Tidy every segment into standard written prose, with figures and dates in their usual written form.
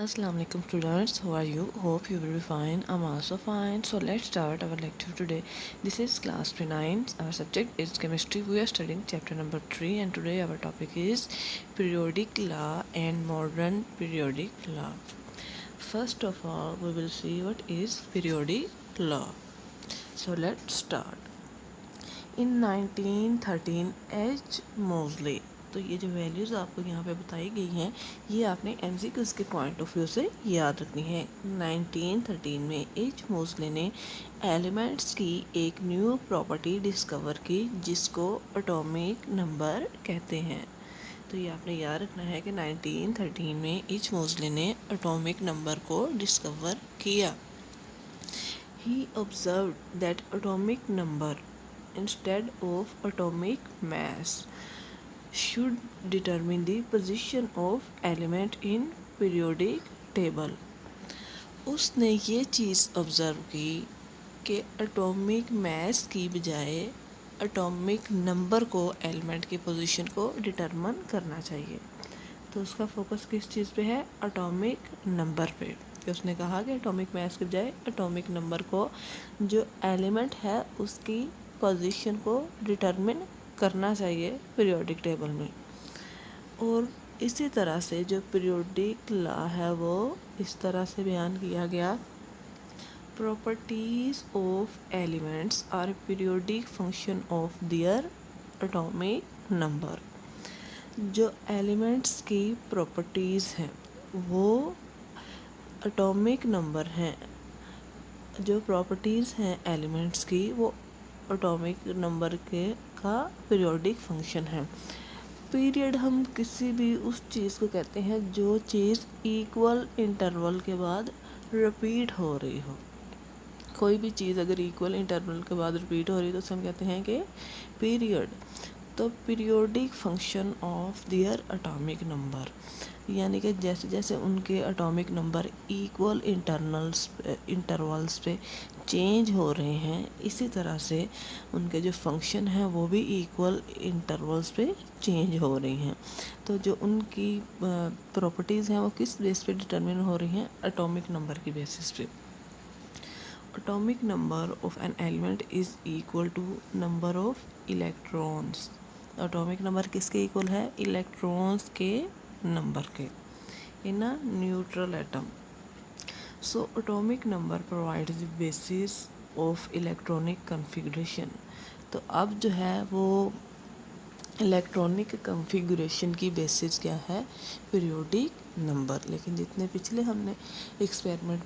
Assalamu alaikum students, how are you? Hope you will be fine. I'm also fine. So let's start our lecture today. This is class 9. Our subject is chemistry. We are studying chapter number 3 and today our topic is periodic law and modern periodic law. First of all, we will see what is periodic law. So let's start. In 1913 H. Moseley, तो ये जो values आपको यहाँ पे बताई गई हैं ये आपने एमसीक्यूज़ के पॉइंट ऑफ व्यू से याद रखनी है। 1913 में एच मोस्ले ने एलिमेंट्स की एक न्यू प्रॉपर्टी डिस्कवर की जिसको एटॉमिक नंबर कहते हैं। तो ये आपने याद रखना है कि 1913 में एच मोस्ले ने एटॉमिक नंबर को डिस्कवर किया। He observed that atomic number instead of atomic mass should determine the position of element in periodic table. उसने ये चीज़ ऑब्ज़र्व की कि एटॉमिक मास की बजाय एटॉमिक नंबर को एलिमेंट की पोजीशन को डिटरमिन करना चाहिए। तो उसका फोकस किस चीज़ पे है? एटॉमिक नंबर पे। कि उसने कहा कि एटॉमिक मास के बजाय एटॉमिक नंबर को जो एलिमेंट है उसकी पोजीशन को डिटरमिन करना चाहिए पीरियोडिक टेबल में। और इसी तरह से जो पीरियोडिक लॉ है वो इस तरह से बयान किया गया। Properties of elements are periodic function of their atomic number. जो एलिमेंट्स की प्रॉपर्टीज़ हैं वो एटॉमिक नंबर हैं। जो प्रॉपर्टीज़ हैं एलिमेंट्स की वो एटॉमिक नंबर के का पीरियोडिक फंक्शन है। पीरियड हम किसी भी उस चीज़ को कहते हैं जो चीज़ इक्वल इंटरवल के बाद रिपीट हो रही हो। कोई भी चीज़ अगर इक्वल इंटरवल के बाद रिपीट हो रही है तो उसे हम कहते हैं कि पीरियड। तो periodic function of their atomic number यानी कि जैसे जैसे उनके एटॉमिक नंबर इक्वल इंटरवल्स पे चेंज हो रहे हैं इसी तरह से उनके जो फंक्शन हैं वो भी इक्वल इंटरवल्स पे चेंज हो रही हैं। तो जो उनकी प्रॉपर्टीज़ हैं वो किस बेस पे डिटरमिन हो रही हैं? एटॉमिक नंबर की बेसिस पे। Atomic number of an element is equal to number of electrons. Atomic number किसके इक्वल है? इलेक्ट्रॉन्स के नंबर के in a neutral atom. So atomic number provides the basis of electronic configuration. तो अब जो है वो इलेक्ट्रॉनिक कन्फिग्रेशन की बेसिस क्या है? Periodic number. लेकिन जितने पिछले हमने एक्सपेरिमेंट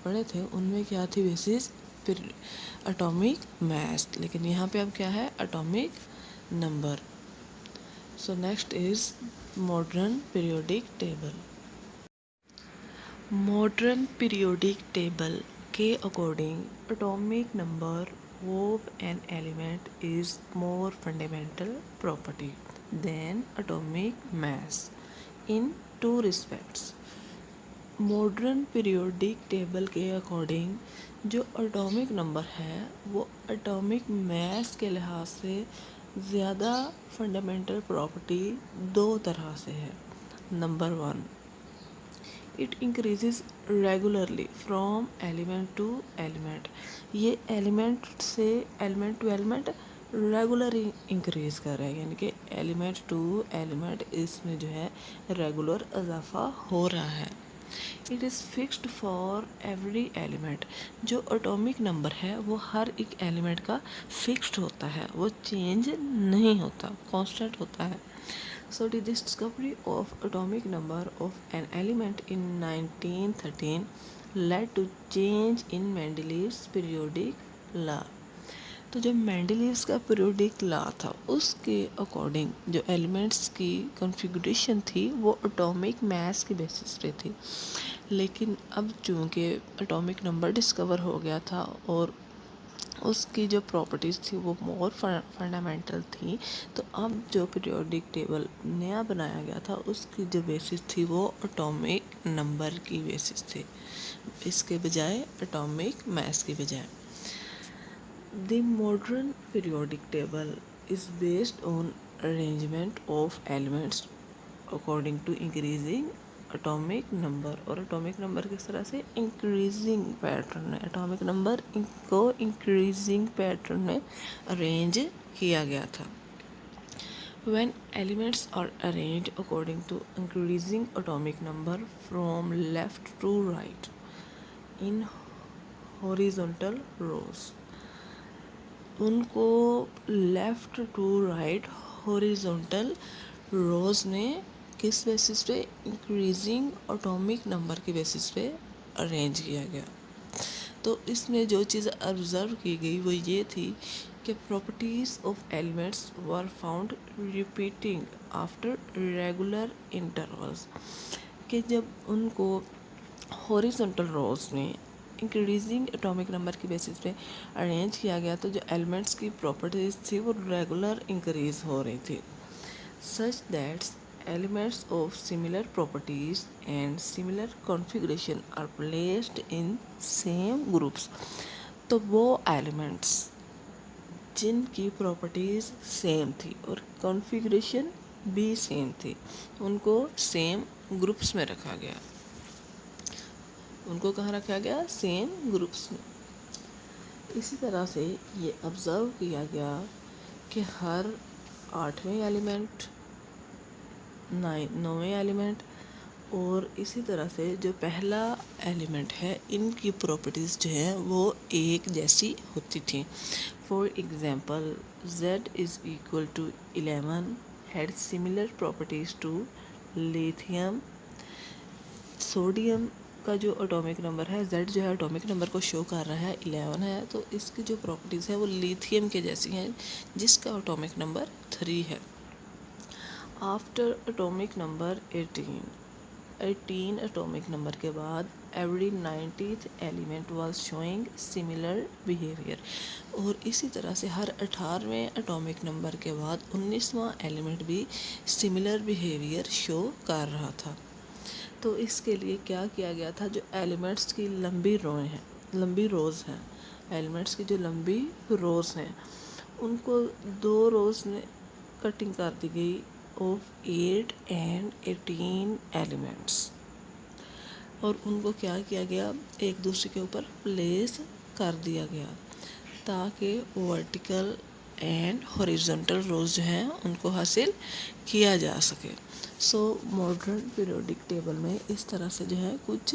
पढ़े थे उनमें क्या थी बेसिस? फिर एटॉमिक मास। लेकिन यहाँ पे अब क्या है? Atomic number. So next is modern periodic table. Modern periodic table के according atomic number of an element is more fundamental property than atomic mass in two respects. Modern periodic table के according जो atomic number है वो atomic mass के लिहाज से ज़्यादा fundamental property दो तरह से है। Number 1, it increases regularly from element to element. ये एलिमेंट से element to element regular increase कर रहा है यानी कि एलिमेंट टू एलिमेंट इसमें जो है रेगुलर इजाफा हो रहा है। It is fixed for every element. जो एटॉमिक नंबर है वो हर एक एलिमेंट का फिक्स्ड होता है, वो चेंज नहीं होता, कांस्टेंट होता है। So the discovery of atomic number of an element in 1913 led to change in Mendeleev's periodic law. तो जो मेंडलीव्स का पीरियोडिक लॉ था उसके अकॉर्डिंग जो एलिमेंट्स की कॉन्फ़िगरेशन थी वो एटॉमिक मास की बेसिस पे थी। लेकिन अब चूँकि एटॉमिक नंबर डिस्कवर हो गया था और उसकी जो प्रॉपर्टीज़ थी वो मोर फंडामेंटल थी, तो अब जो पीरियोडिक टेबल नया बनाया गया था उसकी जो बेसिस थी वो एटॉमिक नंबर की बेसिस थी, इसके बजाय एटॉमिक मास की बजाय। The modern periodic table is based on arrangement of elements according to increasing atomic number, और एटॉमिक नंबर किस तरह से इंक्रीजिंग पैटर्न में, एटॉमिक नंबर को इंक्रीजिंग पैटर्न में अरेंज किया गया था। When elements are arranged according to increasing atomic number from left to right in horizontal rows, उनको लेफ़्ट टू राइट हॉरिजॉन्टल रोज में किस बेसिस पे, इंक्रीजिंग एटॉमिक नंबर के बेसिस पे अरेंज किया गया। तो इसमें जो चीज़ ऑब्ज़र्व की गई वो ये थी कि properties of elements were found repeating after regular intervals, कि जब उनको हॉरिजॉन्टल रोज में इंक्रीजिंग एटॉमिक नंबर की बेसिस पे अरेंज किया गया तो जो एलिमेंट्स की प्रॉपर्टीज़ थी वो रेगुलर इंक्रीज हो रही थी, such that elements of similar properties and similar configuration are placed in same groups. तो वो एलिमेंट्स जिनकी प्रॉपर्टीज़ सेम थी और कॉन्फ़िगरेशन भी सेम थी उनको सेम ग्रुप्स में रखा गया। उनको कहाँ रखा गया? सेम ग्रुप्स में। इसी तरह से ये ऑब्ज़र्व किया गया कि हर 8वें एलिमेंट, 9वें एलिमेंट और इसी तरह से जो पहला एलिमेंट है इनकी प्रॉपर्टीज़ जो हैं वो एक जैसी होती थी। For example Z is equal to 11 had similar properties to lithium. Sodium का जो एटॉमिक नंबर है Z जो है एटॉमिक नंबर को शो कर रहा है 11 है, तो इसकी जो प्रॉपर्टीज़ है वो लिथियम के जैसी हैं जिसका एटॉमिक नंबर 3 है। After atomic number 18 atomic number के बाद every 90th element was showing similar behaviour, और इसी तरह से हर 18वें एटॉमिक नंबर के बाद 19वां एलिमेंट भी सिमिलर बिहेवियर शो कर रहा था। तो इसके लिए क्या किया गया था, जो एलिमेंट्स की लंबी रोज़ हैं, एलिमेंट्स की जो लंबी रोज़ हैं उनको 2 रोज़ में कटिंग कर दी गई ऑफ 8 and 18 एलिमेंट्स, और उनको क्या किया गया, एक दूसरे के ऊपर प्लेस कर दिया गया ताकि वर्टिकल एंड हॉरिजॉन्टल रोज जो हैं उनको हासिल किया जा सके। सो मॉडर्न पीरियोडिक टेबल में इस तरह से जो है कुछ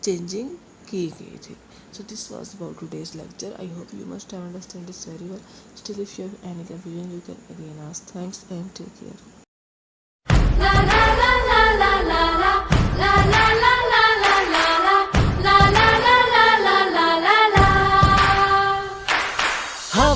चेंजिंग की गई थी। So this was about today's lecture. I hope you must have understood this very well. Still if you have any confusion you can again ask. Thanks and take care.